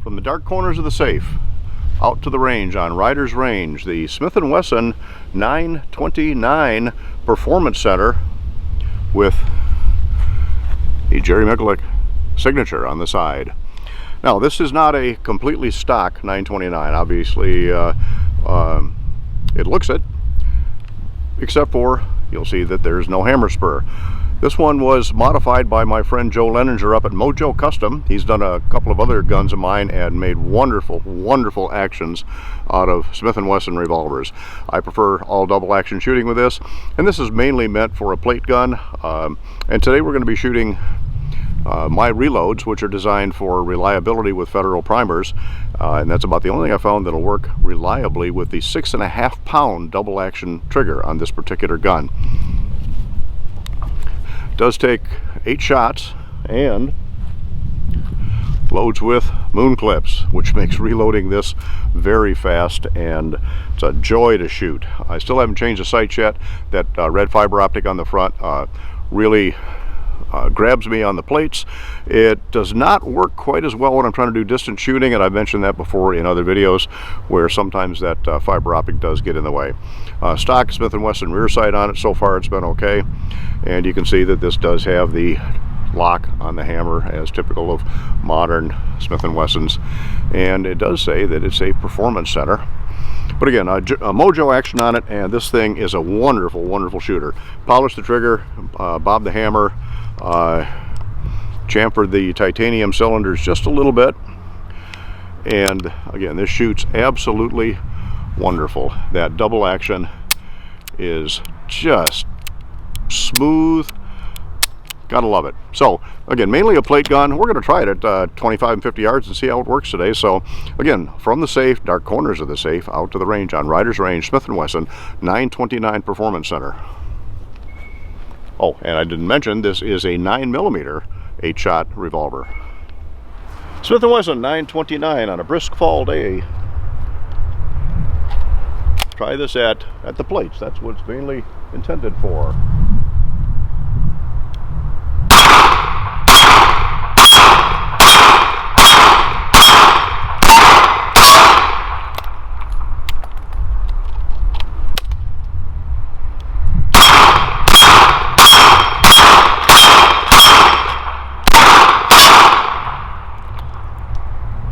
From the dark corners of the safe out to the range on Riders Range, the Smith & Wesson 929 Performance Center with a Jerry Miculek signature on the side. Now, this is not a completely stock 929. Obviously, it looks it, except for you'll see that there's no hammer spur. This one was modified by my friend Joe Leninger up at Mojo Custom. He's done a couple of other guns of mine and made wonderful, wonderful actions out of Smith & Wesson revolvers. I prefer all double action shooting with this, and this is mainly meant for a plate gun. And today we're going to be shooting my reloads, which are designed for reliability with Federal primers, and that's about the only thing I found that'll work reliably with the 6.5 pound double action trigger on this particular gun. Does take 8 shots and loads with moon clips, which makes reloading this very fast, and it's a joy to shoot. I still haven't changed the sights yet. That red fiber optic on the front really grabs me on the plates. It does not work quite as well when I'm trying to do distance shooting, and I've mentioned that before in other videos where sometimes that fiber optic does get in the way. Stock Smith & Wesson rear sight on it. So far it's been okay, and you can see that this does have the lock on the hammer as typical of modern Smith & Wessons, and it does say that it's a performance center. But again, a Mojo action on it, and this thing is a wonderful, wonderful shooter. Polished the trigger, bobbed the hammer, chamfered the titanium cylinders just a little bit, and again, this shoots absolutely wonderful. That double action is just smooth. Gotta love it. So again, mainly a plate gun. We're going to try it at 25 and 50 yards and see how it works today. So again, from the safe, dark corners of the safe, out to the range on Riders Range, Smith & Wesson 929 Performance Center. Oh, and I didn't mention this is a 9mm 8-shot revolver. Smith & Wesson 929 on a brisk fall day. Try this at the plates. That's what it's mainly intended for.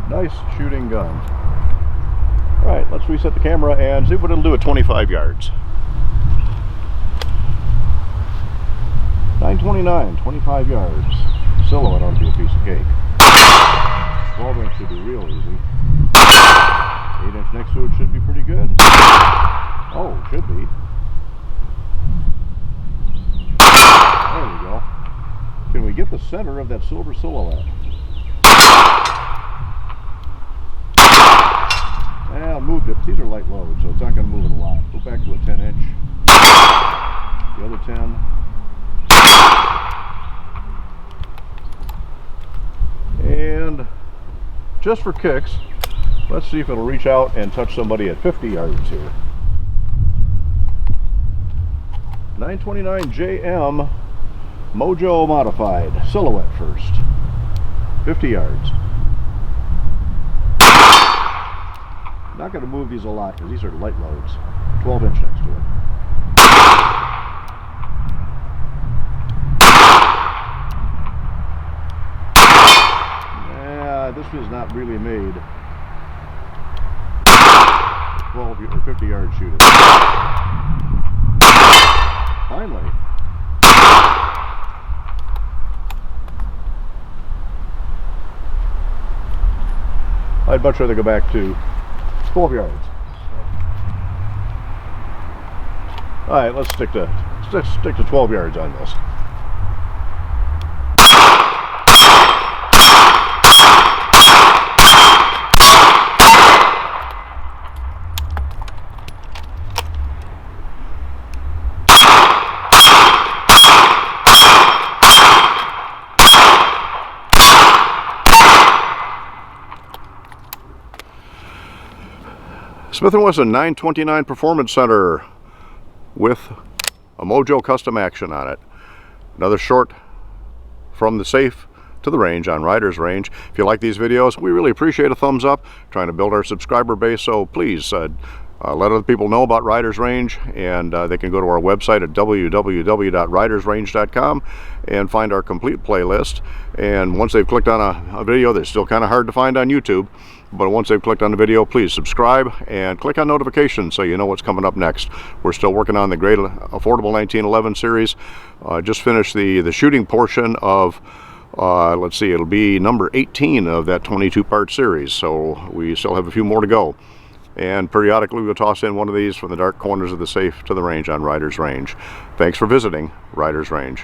Nice shooting gun. All right, let's reset the camera and see what it'll do at 25 yards. 929, 25 yards. Silhouette onto a piece of cake. 12 inch should be real easy. 8 inch next to it should be pretty good. Oh, it should be. There we go. Can we get the center of that silver silhouette? Yeah, I moved it. These are light loads, so it's not going to move it a lot. Go back to a 10 inch. The other 10. And just for kicks, let's see if it'll reach out and touch somebody at 50 yards here. 929 JM Mojo modified. Silhouette first. 50 yards. Not going to move these a lot because these are light loads. 12 inch next to it. Yeah, this was not really made 12 or 50 yard shooter. Finally. I'd much rather go back to 12 yards. All right, let's stick to 12 yards on this. Smith & Wesson 929 Performance Center with a Mojo custom action on it. Another short from the safe to the range on Riders Range. If you like these videos, we really appreciate a thumbs up. Trying to build our subscriber base, so please let other people know about Riders Range, and they can go to our website at www.ridersrange.com and find our complete playlist. And once they've clicked on a video that's still kind of hard to find on YouTube, but once they've clicked on the video, please subscribe and click on notifications so you know what's coming up next. We're still working on the Great Affordable 1911 series. Just finished the shooting portion of let's see, it'll be number 18 of that 22-part series, so we still have a few more to go. And periodically we'll toss in one of these from the dark corners of the safe to the range on Riders Range. Thanks for visiting Riders Range.